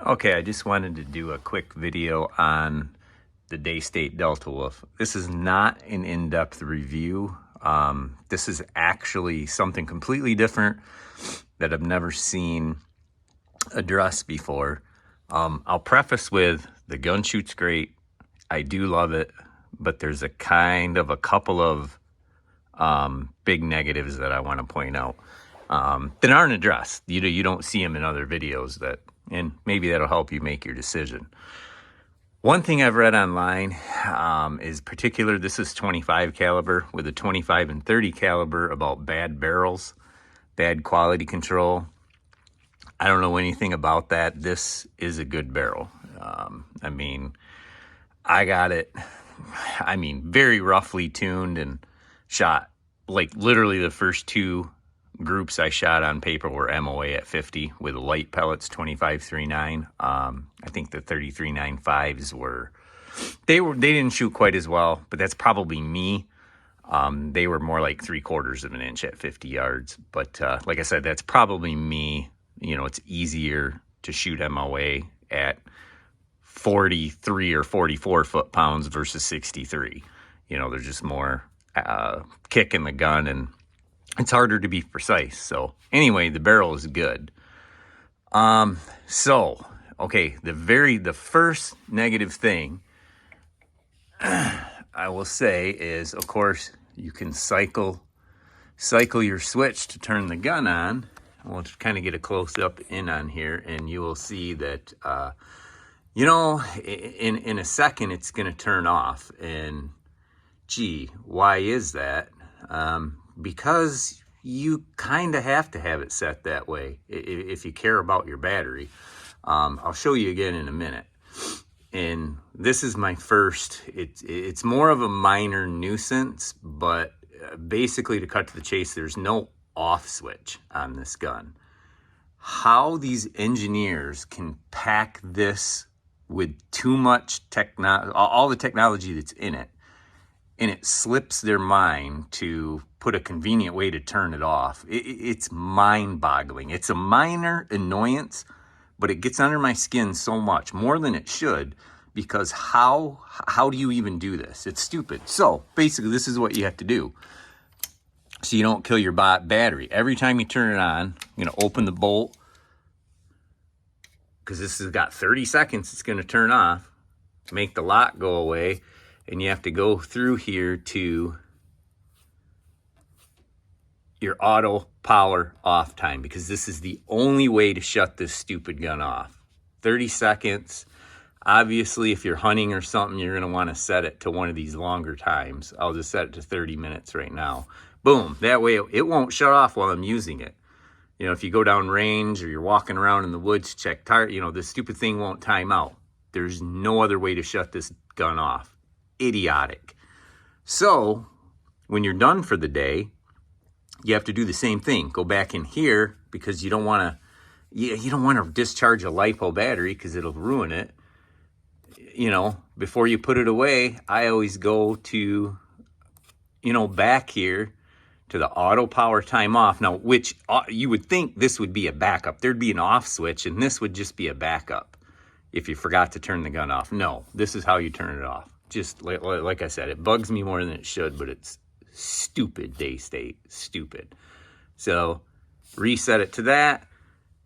Okay, I just wanted to do a quick video on the Daystate Delta Wolf. This is not an in-depth review. This is actually something completely different that I've never seen addressed before. I'll preface with the gun shoots great. I do love it, but there's a couple of big negatives that I want to point out that aren't addressed. You don't see them in other videos and maybe that'll help you make your decision. One thing I've read online is particular, this is 25 caliber with a 25 and 30 caliber about bad barrels, bad quality control. I don't know anything about that. This is a good barrel. I got it, very roughly tuned and shot. Like literally the first two groups I shot on paper were MOA at 50 with light pellets 25-39. I think the 33-95s they didn't shoot quite as well, but that's probably me. They were more like 3/4 of an inch at 50 yards. But like I said, that's probably me. It's easier to shoot MOA at 43 or 44 foot-pounds versus 63. There's just more kick in the gun and it's harder to be precise. So anyway, the barrel is good. Okay, the first negative thing I will say is, of course, you can cycle your switch to turn the gun on. We'll kind of get a close up in on here, and you will see that in a second it's going to turn off. And gee, why is that? Because you kind of have to have it set that way if you care about your battery. I'll show you again in a minute. And this is my first, it's more of a minor nuisance, but basically, to cut to the chase, there's no off switch on this gun. How these engineers can pack this with too much all the technology that's in it, and it slips their mind to put a convenient way to turn it off. It's mind-boggling. It's a minor annoyance, but it gets under my skin so much, more than it should, because how do you even do this? It's stupid. So basically, this is what you have to do so you don't kill your battery. Every time you turn it on, open the bolt, because this has got 30 seconds it's going to turn off, make the lock go away, and you have to go through here to your auto power off time, because this is the only way to shut this stupid gun off. 30 seconds. Obviously, if you're hunting or something, you're going to want to set it to one of these longer times. I'll just set it to 30 minutes right now. Boom. That way it won't shut off while I'm using it. If you go down range or you're walking around in the woods, check tire, this stupid thing won't time out. There's no other way to shut this gun off. Idiotic. So when you're done for the day, you have to do the same thing. Go back in here, because you don't want to discharge a LiPo battery because it'll ruin it. Before you put it away, I always go to back here to the auto power time off. Now, which you would think this would be a backup. There'd be an off switch, and this would just be a backup if you forgot to turn the gun off. No, this is how you turn it off. Just like I said, it bugs me more than it should, but it's stupid, Daystate, stupid. So reset it to that.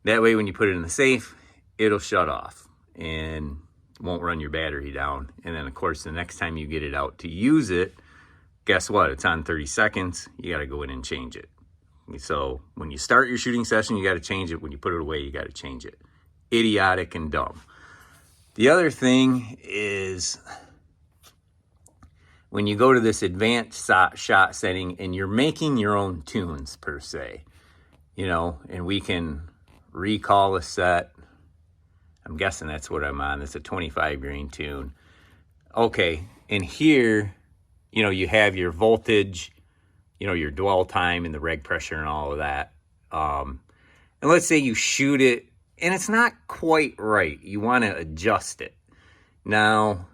That way, when you put it in the safe, it'll shut off and won't run your battery down. And then, of course, the next time you get it out to use it, guess what? It's on 30 seconds. You got to go in and change it. So when you start your shooting session, you got to change it. When you put it away, you got to change it. Idiotic and dumb. The other thing is, when you go to this advanced shot setting and you're making your own tunes per se, and we can recall a set. I'm guessing that's what I'm on. It's a 25 grain tune. Okay, and here, you have your voltage, your dwell time and the reg pressure and all of that. And let's say you shoot it and it's not quite right. You want to adjust it. Now,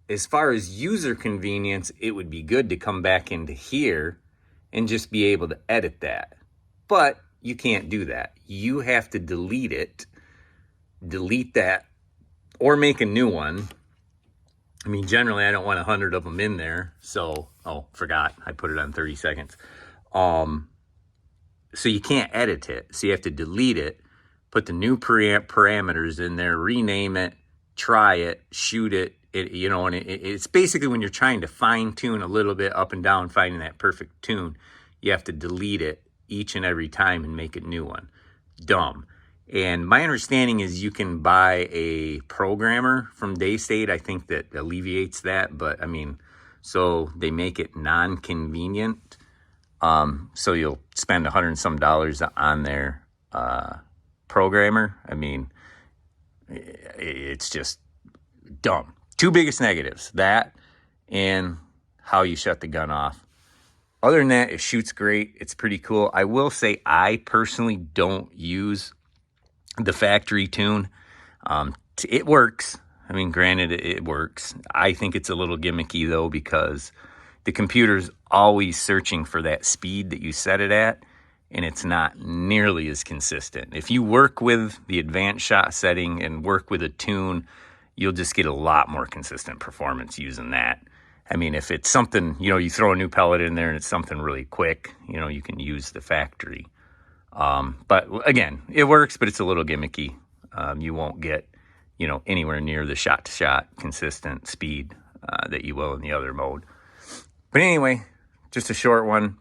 as far as user convenience, it would be good to come back into here and just be able to edit that. But you can't do that. You have to delete it, delete that or make a new one. I mean, generally I don't want 100 of them in there. So, oh, forgot. I put it on 30 seconds. So you can't edit it. So you have to delete it, put the new parameters in there, rename it, try it, shoot it. And it's basically when you're trying to fine tune a little bit up and down, finding that perfect tune, you have to delete it each and every time and make a new one. Dumb. And my understanding is you can buy a programmer from Daystate. I think that alleviates that. But I mean, so they make it non-convenient. So you'll spend $100 and some on their programmer. I mean, it's just dumb. Two biggest negatives, that and how you shut the gun off. Other than that, it shoots great. It's pretty cool. I will say I personally don't use the factory tune. It works. I mean, granted, it works. I think it's a little gimmicky, though, because the computer's always searching for that speed that you set it at, and it's not nearly as consistent. If you work with the advanced shot setting and work with a tune, you'll just get a lot more consistent performance using that. I mean, if it's something, you throw a new pellet in there and it's something really quick, you can use the factory. But again, it works, but it's a little gimmicky. You won't get, anywhere near the shot-to-shot consistent speed that you will in the other mode. But anyway, just a short one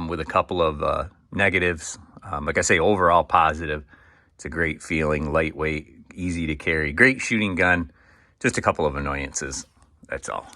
with a couple of negatives. Like I say, overall positive. It's a great feeling, lightweight, easy to carry, great shooting gun. Just a couple of annoyances. That's all.